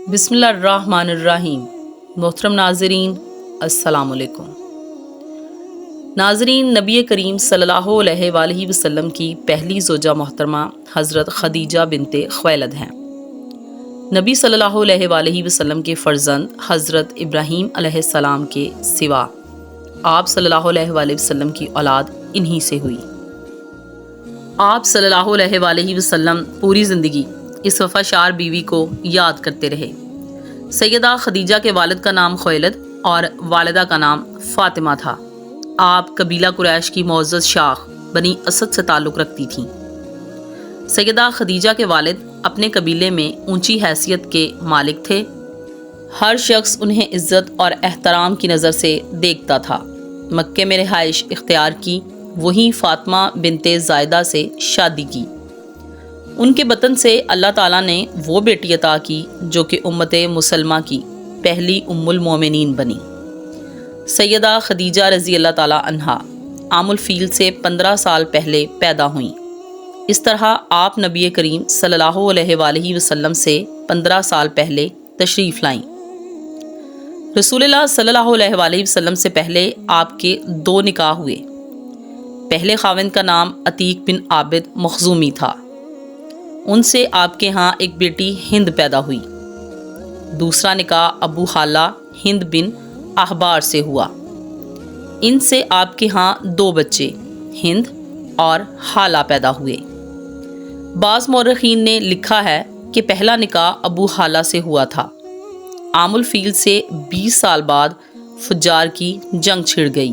بسم اللہ الرحمن الرحیم۔ محترم ناظرین، السلام علیکم۔ ناظرین، نبی کریم صلی اللہ علیہ وآلہ وسلم کی پہلی زوجہ محترمہ حضرت خدیجہ بنت خویلد ہیں۔ نبی صلی اللہ علیہ وآلہ وسلم کے فرزند حضرت ابراہیم علیہ السلام کے سوا آپ صلی اللہ علیہ وآلہ وسلم کی اولاد انہی سے ہوئی۔ آپ صلی اللہ علیہ وآلہ وسلم پوری زندگی اس وفادار بیوی کو یاد کرتے رہے۔ سیدہ خدیجہ کے والد کا نام خویلد اور والدہ کا نام فاطمہ تھا۔ آپ قبیلہ قریش کی معزز شاخ بنی اسد سے تعلق رکھتی تھیں۔ سیدہ خدیجہ کے والد اپنے قبیلے میں اونچی حیثیت کے مالک تھے۔ ہر شخص انہیں عزت اور احترام کی نظر سے دیکھتا تھا۔ مکے میں رہائش اختیار کی، وہیں فاطمہ بنت زائدہ سے شادی کی۔ ان کے بطن سے اللہ تعالیٰ نے وہ بیٹی عطا کی جو کہ امت مسلمہ کی پہلی ام المومنین بنی۔ سیدہ خدیجہ رضی اللہ تعالیٰ عنہا عام الفیل سے 15 سال پہلے پیدا ہوئیں۔ اس طرح آپ نبی کریم صلی اللہ علیہ وآلہ وسلم سے 15 سال پہلے تشریف لائیں۔ رسول اللہ صلی اللہ علیہ وآلہ وسلم سے پہلے آپ کے 2 نکاح ہوئے۔ پہلے خاوند کا نام عتیق بن عابد مخزومی تھا۔ ان سے آپ کے ہاں ایک بیٹی ہند پیدا ہوئی۔ دوسرا نکاح ابو حالہ ہند بن احبار سے ہوا۔ ان سے آپ کے ہاں 2 بچے ہند اور حالہ پیدا ہوئے۔ بعض مورخین نے لکھا ہے کہ پہلا نکاح ابو حالہ سے ہوا تھا۔ عام الفیل سے 20 سال بعد فجار کی جنگ چھڑ گئی۔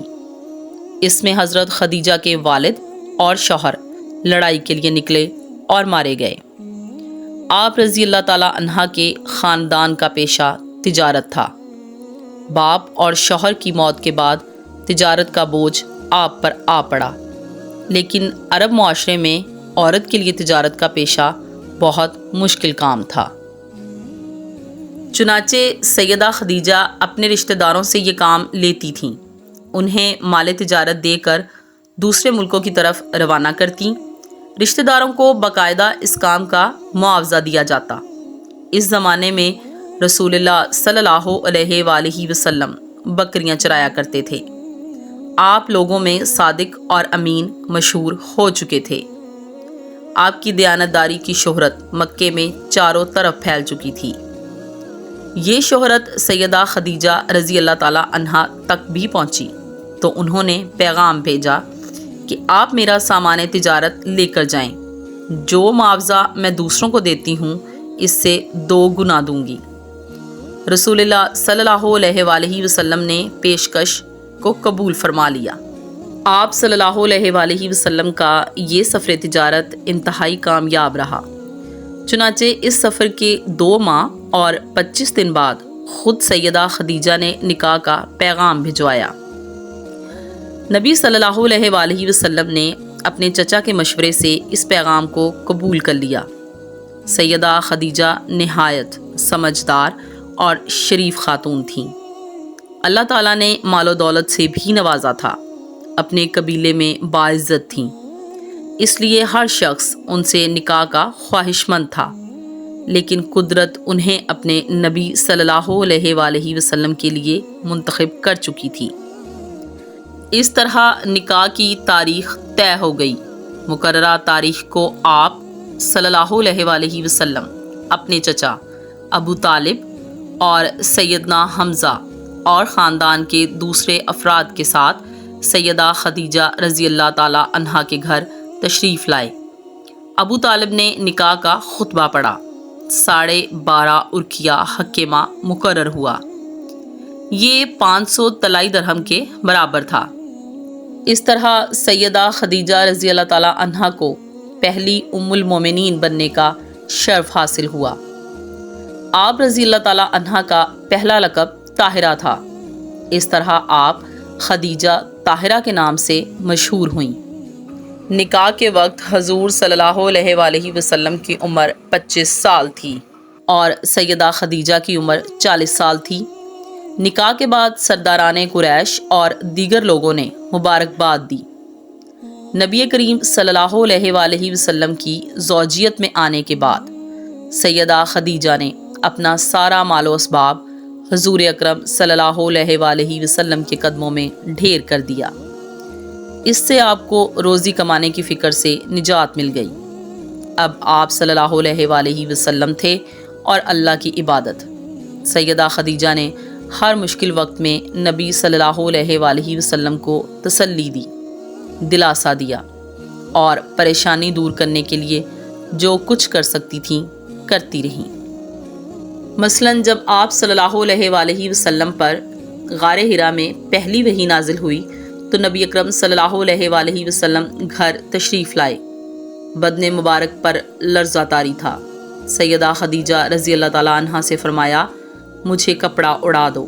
اس میں حضرت خدیجہ کے والد اور شوہر لڑائی کے لیے نکلے اور مارے گئے۔ آپ رضی اللہ تعالیٰ عنہ کے خاندان کا پیشہ تجارت تھا۔ باپ اور شوہر کی موت کے بعد تجارت کا بوجھ آپ پر آ پڑا، لیکن عرب معاشرے میں عورت کے لیے تجارت کا پیشہ بہت مشکل کام تھا۔ چنانچہ سیدہ خدیجہ اپنے رشتہ داروں سے یہ کام لیتی تھیں، انہیں مال تجارت دے کر دوسرے ملکوں کی طرف روانہ کرتیں۔ رشتہ داروں کو باقاعدہ اس کام کا معاوضہ دیا جاتا۔ اس زمانے میں رسول اللہ صلی اللہ علیہ وآلہ وسلم بکریاں چرایا کرتے تھے۔ آپ لوگوں میں صادق اور امین مشہور ہو چکے تھے۔ آپ کی دیانتداری کی شہرت مکے میں چاروں طرف پھیل چکی تھی۔ یہ شہرت سیدہ خدیجہ رضی اللہ تعالیٰ عنہا تک بھی پہنچی تو انہوں نے پیغام بھیجا کہ آپ میرا سامان تجارت لے کر جائیں، جو معاوضہ میں دوسروں کو دیتی ہوں اس سے 2 گنا دوں گی۔ رسول اللہ صلی اللہ علیہ وآلہ وسلم نے پیشکش کو قبول فرما لیا۔ آپ صلی اللہ علیہ وآلہ وسلم کا یہ سفر تجارت انتہائی کامیاب رہا۔ چنانچہ اس سفر کے 2 ماہ اور 25 دن بعد خود سیدہ خدیجہ نے نکاح کا پیغام بھجوایا۔ نبی صلی اللہ علیہ وآلہ وسلم نے اپنے چچا کے مشورے سے اس پیغام کو قبول کر لیا۔ سیدہ خدیجہ نہایت سمجھدار اور شریف خاتون تھیں۔ اللہ تعالیٰ نے مال و دولت سے بھی نوازا تھا۔ اپنے قبیلے میں باعزت تھیں، اس لیے ہر شخص ان سے نکاح کا خواہش مند تھا، لیکن قدرت انہیں اپنے نبی صلی اللہ علیہ وآلہ وسلم کے لیے منتخب کر چکی تھی۔ اس طرح نکاح کی تاریخ طے ہو گئی۔ مقررہ تاریخ کو آپ صلی اللہ علیہ وآلہ وسلم اپنے چچا ابو طالب اور سیدنا حمزہ اور خاندان کے دوسرے افراد کے ساتھ سیدہ خدیجہ رضی اللہ تعالیٰ عنہا کے گھر تشریف لائے۔ ابو طالب نے نکاح کا خطبہ پڑھا۔ 12.5 ارکھیہ حکیمہ مقرر ہوا۔ یہ 500 طلائی درہم کے برابر تھا۔ اس طرح سیدہ خدیجہ رضی اللہ تعالیٰ عنہا کو پہلی ام المومنین بننے کا شرف حاصل ہوا۔ آپ رضی اللہ تعالیٰ عنہا کا پہلا لقب طاہرہ تھا۔ اس طرح آپ خدیجہ طاہرہ کے نام سے مشہور ہوئیں۔ نکاح کے وقت حضور صلی اللہ علیہ وآلہ وسلم کی عمر 25 سال تھی اور سیدہ خدیجہ کی عمر 40 سال تھی۔ نکاح کے بعد سرداران قریش اور دیگر لوگوں نے مبارکباد دی۔ نبی کریم صلی اللہ علیہ وآلہ وسلم کی زوجیت میں آنے کے بعد سیدہ خدیجہ نے اپنا سارا مال و اسباب حضور اکرم صلی اللہ علیہ وآلہ وسلم کے قدموں میں ڈھیر کر دیا۔ اس سے آپ کو روزی کمانے کی فکر سے نجات مل گئی۔ اب آپ صلی اللہ علیہ وآلہ وسلم تھے اور اللہ کی عبادت۔ سیدہ خدیجہ نے ہر مشکل وقت میں نبی صلی اللہ علیہ وآلہ وسلم کو تسلی دی، دلاسا دیا اور پریشانی دور کرنے کے لیے جو کچھ کر سکتی تھیں کرتی رہیں۔ مثلاً جب آپ صلی اللہ علیہ وآلہ وسلم پر غار حرا میں پہلی وحی نازل ہوئی تو نبی اکرم صلی اللہ علیہ وآلہ وسلم گھر تشریف لائے۔ بدن مبارک پر لرزہ طاری تھا۔ سیدہ خدیجہ رضی اللہ تعالیٰ عنہا سے فرمایا، مجھے کپڑا اڑا دو۔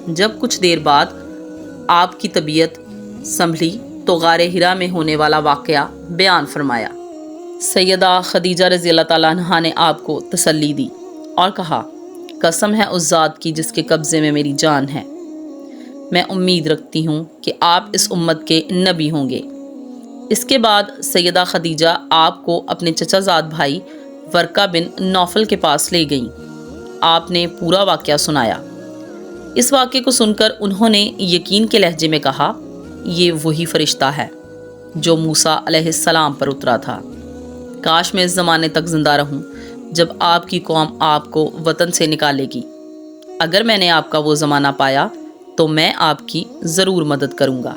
جب کچھ دیر بعد آپ کی طبیعت سنبھلی تو غار حرا میں ہونے والا واقعہ بیان فرمایا۔ سیدہ خدیجہ رضی اللہ تعالیٰ عنہا نے آپ کو تسلی دی اور کہا، قسم ہے اس ذات کی جس کے قبضے میں میری جان ہے، میں امید رکھتی ہوں کہ آپ اس امت کے نبی ہوں گے۔ اس کے بعد سیدہ خدیجہ آپ کو اپنے چچا زاد بھائی ورقہ بن نوفل کے پاس لے گئیں۔ آپ نے پورا واقعہ سنایا۔ اس واقعے کو سن کر انہوں نے یقین کے لہجے میں کہا، یہ وہی فرشتہ ہے جو موسیٰ علیہ السلام پر اترا تھا۔ کاش میں اس زمانے تک زندہ رہوں جب آپ کی قوم آپ کو وطن سے نکالے گی۔ اگر میں نے آپ کا وہ زمانہ پایا تو میں آپ کی ضرور مدد کروں گا۔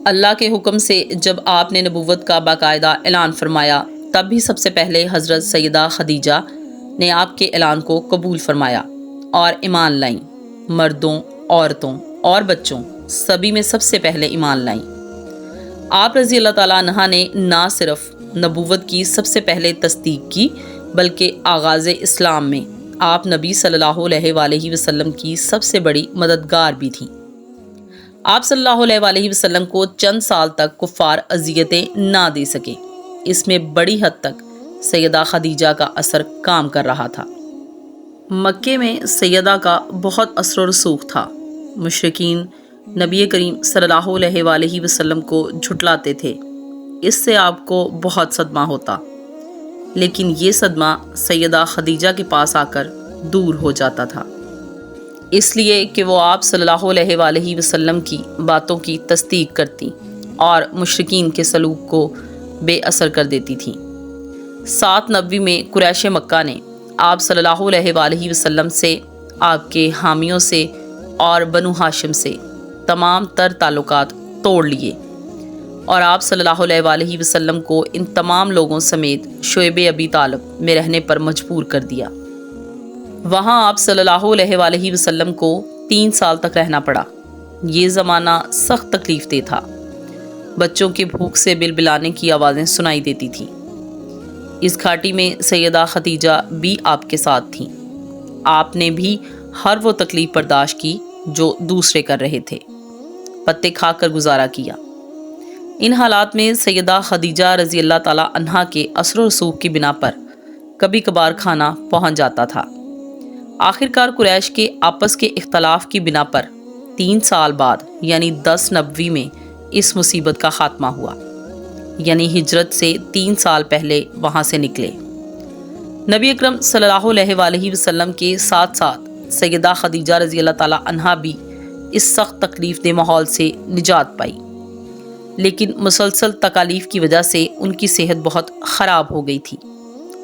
اللہ کے حکم سے جب آپ نے نبوت کا باقاعدہ اعلان فرمایا تب بھی سب سے پہلے حضرت سیدہ خدیجہ نے آپ کے اعلان کو قبول فرمایا اور ایمان لائیں۔ مردوں، عورتوں اور بچوں سبھی میں سب سے پہلے ایمان لائیں۔ آپ رضی اللہ تعالیٰ عنہ نے نہ صرف نبوت کی سب سے پہلے تصدیق کی بلکہ آغاز اسلام میں آپ نبی صلی اللہ علیہ وآلہ وسلم کی سب سے بڑی مددگار بھی تھیں۔ آپ صلی اللہ علیہ وآلہ وسلم کو چند سال تک کفار اذیتیں نہ دے سکے۔ اس میں بڑی حد تک سیدہ خدیجہ کا اثر کام کر رہا تھا۔ مکے میں سیدہ کا بہت اثر و رسوخ تھا۔ مشرکین نبی کریم صلی اللہ علیہ وآلہ وسلم کو جھٹلاتے تھے۔ اس سے آپ کو بہت صدمہ ہوتا، لیکن یہ صدمہ سیدہ خدیجہ کے پاس آ کر دور ہو جاتا تھا، اس لیے کہ وہ آپ صلی اللہ علیہ وآلہ وسلم کی باتوں کی تصدیق کرتی اور مشرکین کے سلوک کو بے اثر کر دیتی تھیں۔ 7 نبوی میں قریش مکہ نے آپ صلی اللہ علیہ وآلہ وسلم سے، آپ کے حامیوں سے اور بنو ہاشم سے تمام تر تعلقات توڑ لیے اور آپ صلی اللہ علیہ وآلہ وسلم کو ان تمام لوگوں سمیت شعیب ابی طالب میں رہنے پر مجبور کر دیا۔ وہاں آپ صلی اللہ علیہ وآلہ وسلم کو 3 سال تک رہنا پڑا۔ یہ زمانہ سخت تکلیف دہ تھا۔ بچوں کی بھوک سے بلبلانے کی آوازیں سنائی دیتی تھیں۔ اس گھاٹی میں سیدہ خدیجہ بھی آپ کے ساتھ تھیں۔ آپ نے بھی ہر وہ تکلیف برداشت کی جو دوسرے کر رہے تھے، پتے کھا کر گزارا کیا۔ ان حالات میں سیدہ خدیجہ رضی اللہ تعالیٰ عنہا کے اثر و رسوخ کی بنا پر کبھی کبھار کھانا پہنچ جاتا تھا۔ آخرکار قریش کے آپس کے اختلاف کی بنا پر 3 سال بعد یعنی 10 نبوی میں اس مصیبت کا خاتمہ ہوا، یعنی ہجرت سے 3 سال پہلے وہاں سے نکلے۔ نبی اکرم صلی اللہ علیہ وآلہ وسلم کے ساتھ ساتھ سیدہ خدیجہ رضی اللہ تعالیٰ عنہا بھی اس سخت تکلیف دہ ماحول سے نجات پائی، لیکن مسلسل تکالیف کی وجہ سے ان کی صحت بہت خراب ہو گئی تھی۔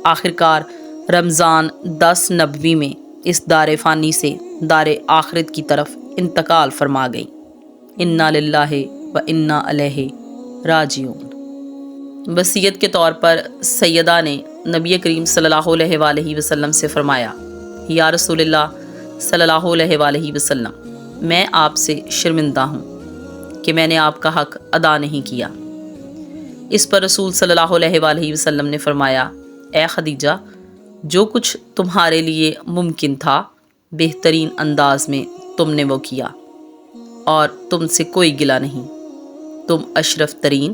آخرکار رمضان 10 نبوی میں اس دار فانی سے دار آخرت کی طرف انتقال فرما گئی۔ انا للہ و انا الیہ راجعون۔ وصیت کے طور پر سیدہ نے نبی کریم صلی اللہ علیہ وآلہ وسلم سے فرمایا، یا رسول اللہ صلی اللہ علیہ وآلہ وسلم، میں آپ سے شرمندہ ہوں کہ میں نے آپ کا حق ادا نہیں کیا۔ اس پر رسول صلی اللہ علیہ وآلہ وسلم نے فرمایا، اے خدیجہ، جو کچھ تمہارے لیے ممکن تھا بہترین انداز میں تم نے وہ کیا اور تم سے کوئی گلہ نہیں، تم اشرف ترین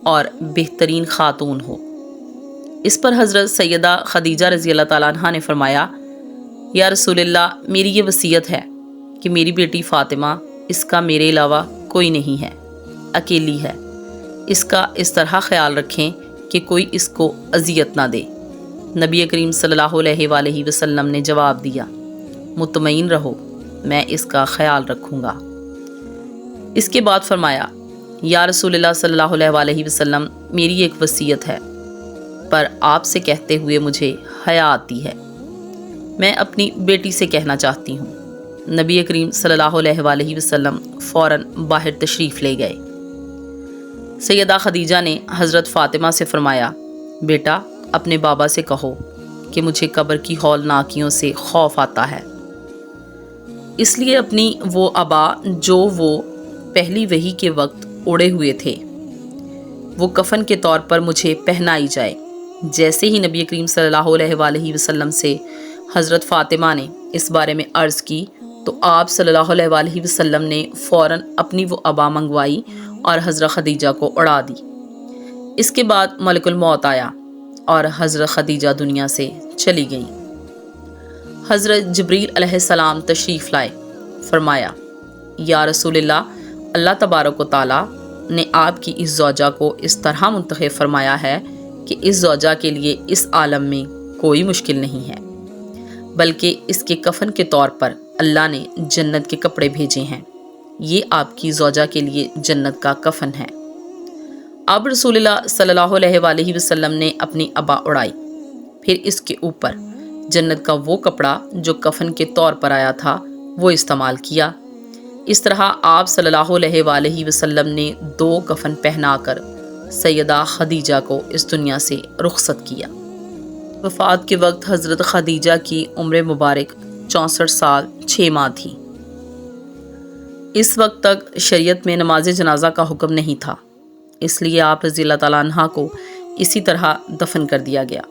اور بہترین خاتون ہو۔ اس پر حضرت سیدہ خدیجہ رضی اللہ تعالیٰ عنہا نے فرمایا، یا رسول اللہ، میری یہ وصیت ہے کہ میری بیٹی فاطمہ، اس کا میرے علاوہ کوئی نہیں ہے، اکیلی ہے، اس کا اس طرح خیال رکھیں کہ کوئی اس کو اذیت نہ دے۔ نبی کریم صلی اللہ علیہ وآلہ وسلم نے جواب دیا، مطمئن رہو، میں اس کا خیال رکھوں گا۔ اس کے بعد فرمایا، یا رسول اللہ صلی اللہ علیہ وآلہ وسلم، میری ایک وصیت ہے، پر آپ سے کہتے ہوئے مجھے حیا آتی ہے، میں اپنی بیٹی سے کہنا چاہتی ہوں۔ نبی کریم صلی اللہ علیہ وآلہ وسلم فوراً باہر تشریف لے گئے۔ سیدہ خدیجہ نے حضرت فاطمہ سے فرمایا، بیٹا اپنے بابا سے کہو کہ مجھے قبر کی ہولناکیوں سے خوف آتا ہے، اس لیے اپنی وہ عبا جو وہ پہلی وحی کے وقت اوڑے ہوئے تھے وہ کفن کے طور پر مجھے پہنائی جائے۔ جیسے ہی نبی کریم صلی اللہ علیہ وآلہ وسلم سے حضرت فاطمہ نے اس بارے میں عرض کی تو آپ صلی اللہ علیہ وآلہ وسلم نے فوراً اپنی وہ عبا منگوائی اور حضرت خدیجہ کو اڑا دی۔ اس کے بعد ملک الموت آیا اور حضرت خدیجہ دنیا سے چلی گئیں۔ حضرت جبریل علیہ السلام تشریف لائے، فرمایا، یا رسول اللہ، اللہ تبارک و تعالیٰ نے آپ کی اس زوجہ کو اس طرح منتخب فرمایا ہے کہ اس زوجہ کے لیے اس عالم میں کوئی مشکل نہیں ہے، بلکہ اس کے کفن کے طور پر اللہ نے جنت کے کپڑے بھیجے ہیں، یہ آپ کی زوجہ کے لیے جنت کا کفن ہے۔ اب رسول اللہ صلی اللہ علیہ وآلہ وسلم نے اپنی عبا اڑائی، پھر اس کے اوپر جنت کا وہ کپڑا جو کفن کے طور پر آیا تھا وہ استعمال کیا۔ اس طرح آپ صلی اللہ علیہ وآلہ وسلم نے 2 کفن پہنا کر سیدہ خدیجہ کو اس دنیا سے رخصت کیا۔ وفات کے وقت حضرت خدیجہ کی عمر مبارک 64 سال 6 ماہ تھی۔ اس وقت تک شریعت میں نماز جنازہ کا حکم نہیں تھا، اس لیے آپ رضی اللہ تعالیٰ عنہ کو اسی طرح دفن کر دیا گیا۔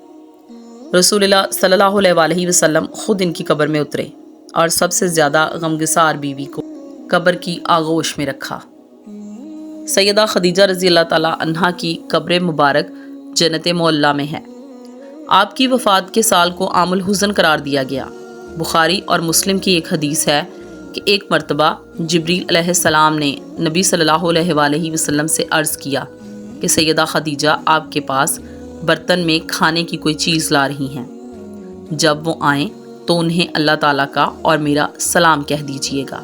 رسول اللہ صلی اللہ علیہ وآلہ وسلم خود ان کی قبر میں اترے اور سب سے زیادہ غمگسار بیوی کو قبر کی آغوش میں رکھا۔ سیدہ خدیجہ رضی اللہ تعالیٰ عنہ کی قبر مبارک جنت معلیٰ میں ہے۔ آپ کی وفات کے سال کو عام الحزن قرار دیا گیا۔ بخاری اور مسلم کی ایک حدیث ہے کہ ایک مرتبہ جبریل علیہ السلام نے نبی صلی اللہ علیہ وآلہ وسلم سے عرض کیا کہ سیدہ خدیجہ آپ کے پاس برتن میں کھانے کی کوئی چیز لا رہی ہیں، جب وہ آئیں تو انہیں اللہ تعالیٰ کا اور میرا سلام کہہ دیجئے گا۔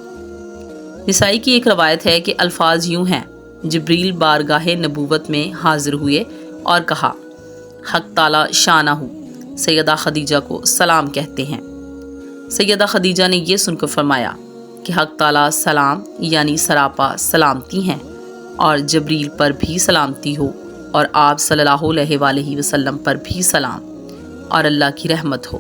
نسائی کی ایک روایت ہے کہ الفاظ یوں ہیں، جبریل بارگاہ نبوت میں حاضر ہوئے اور کہا، حق تعالیٰ شانہ سیدہ خدیجہ کو سلام کہتے ہیں۔ سیدہ خدیجہ نے یہ سن کر فرمایا کہ حق تعالیٰ سلام یعنی سراپا سلامتی ہیں، اور جبریل پر بھی سلامتی ہو، اور آپ صلی اللہ علیہ وآلہ وسلم پر بھی سلام اور اللہ کی رحمت ہو۔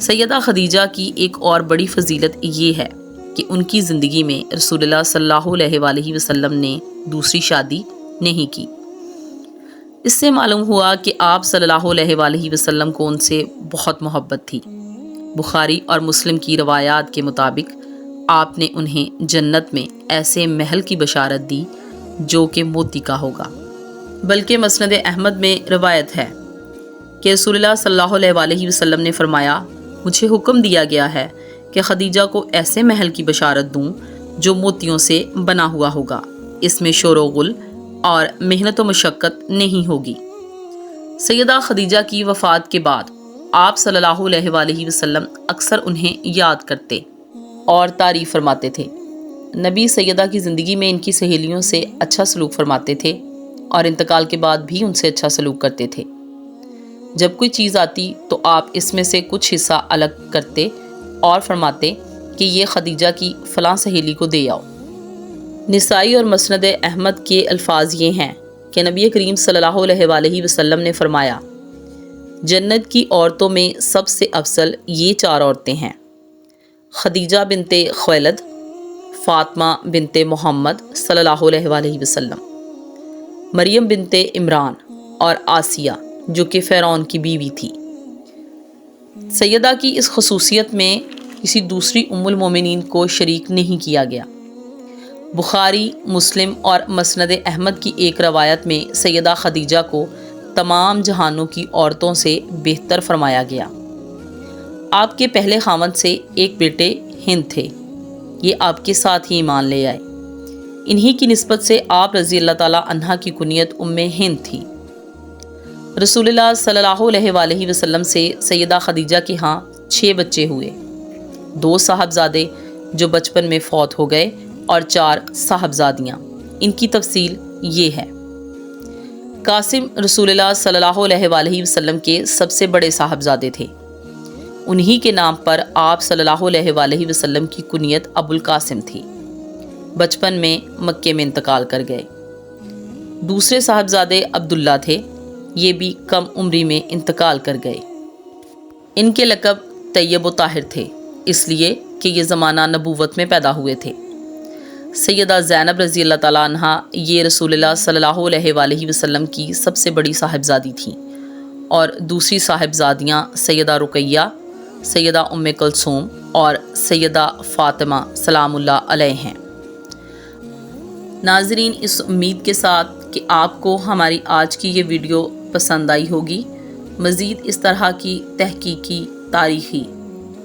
سیدہ خدیجہ کی ایک اور بڑی فضیلت یہ ہے کہ ان کی زندگی میں رسول اللہ صلی اللہ علیہ وآلہ وسلم نے دوسری شادی نہیں کی۔ اس سے معلوم ہوا کہ آپ صلی اللہ علیہ وآلہ وسلم کو ان سے بہت محبت تھی۔ بخاری اور مسلم کی روایات کے مطابق آپ نے انہیں جنت میں ایسے محل کی بشارت دی جو کہ موتی کا ہوگا۔ بلکہ مسند احمد میں روایت ہے کہ رسول اللہ صلی اللہ علیہ وآلہ وسلم نے فرمایا، مجھے حکم دیا گیا ہے کہ خدیجہ کو ایسے محل کی بشارت دوں جو موتیوں سے بنا ہوا ہوگا، اس میں شور و غل اور محنت و مشقت نہیں ہوگی۔ سیدہ خدیجہ کی وفات کے بعد آپ صلی اللہ علیہ وآلہ وسلم اکثر انہیں یاد کرتے اور تعریف فرماتے تھے۔ نبی سیدہ کی زندگی میں ان کی سہیلیوں سے اچھا سلوک فرماتے تھے اور انتقال کے بعد بھی ان سے اچھا سلوک کرتے تھے۔ جب کوئی چیز آتی تو آپ اس میں سے کچھ حصہ الگ کرتے اور فرماتے کہ یہ خدیجہ کی فلاں سہیلی کو دے آؤ۔ نسائی اور مسند احمد کے الفاظ یہ ہیں کہ نبی کریم صلی اللہ علیہ وآلہ وسلم نے فرمایا، جنت کی عورتوں میں سب سے افضل یہ 4 عورتیں ہیں، خدیجہ بنت خویلد، فاطمہ بنت محمد صلی اللہ علیہ وآلہ وسلم، مریم بنت عمران اور آسیہ جو کہ فرعون کی بیوی تھی۔ سیدہ کی اس خصوصیت میں کسی دوسری ام المومنین کو شریک نہیں کیا گیا۔ بخاری، مسلم اور مسند احمد کی ایک روایت میں سیدہ خدیجہ کو تمام جہانوں کی عورتوں سے بہتر فرمایا گیا۔ آپ کے پہلے خاوند سے ایک بیٹے ہند تھے، یہ آپ کے ساتھ ہی ایمان لے آئے۔ انہی کی نسبت سے آپ رضی اللہ تعالیٰ عنہ کی کنیت ام ہند تھی۔ رسول اللہ صلی اللہ علیہ وآلہ وسلم سے سیدہ خدیجہ کے ہاں 6 بچے ہوئے، 2 صاحبزادے جو بچپن میں فوت ہو گئے اور 4 صاحبزادیاں۔ ان کی تفصیل یہ ہے۔ قاسم رسول اللہ صلی اللہ علیہ وآلہ وسلم کے سب سے بڑے صاحبزادے تھے۔ انہی کے نام پر آپ صلی اللہ علیہ وآلہ وسلم کی کنیت ابو القاسم تھی۔ بچپن میں مکے میں انتقال کر گئے۔ دوسرے صاحبزادے عبداللہ تھے، یہ بھی کم عمری میں انتقال کر گئے۔ ان کے لقب طیب و طاہر تھے، اس لیے کہ یہ زمانہ نبوت میں پیدا ہوئے تھے۔ سیدہ زینب رضی اللہ تعالیٰ عنہا یہ رسول اللہ صلی اللہ علیہ وآلہ وسلم کی سب سے بڑی صاحبزادی تھیں، اور دوسری صاحبزادیاں سیدہ رقیہ، سیدہ ام کلثوم اور سیدہ فاطمہ سلام اللہ علیہ ہیں۔ ناظرین، اس امید کے ساتھ کہ آپ کو ہماری آج کی یہ ویڈیو پسند آئی ہوگی، مزید اس طرح کی تحقیقی، تاریخی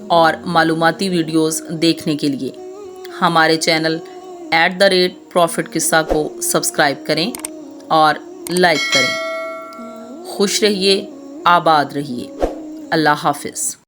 اور معلوماتی ویڈیوز دیکھنے کے لیے ہمارے چینل @پروفٹ قصہ کو سبسکرائب کریں اور لائک کریں۔ خوش رہیے، آباد رہیے۔ اللہ حافظ۔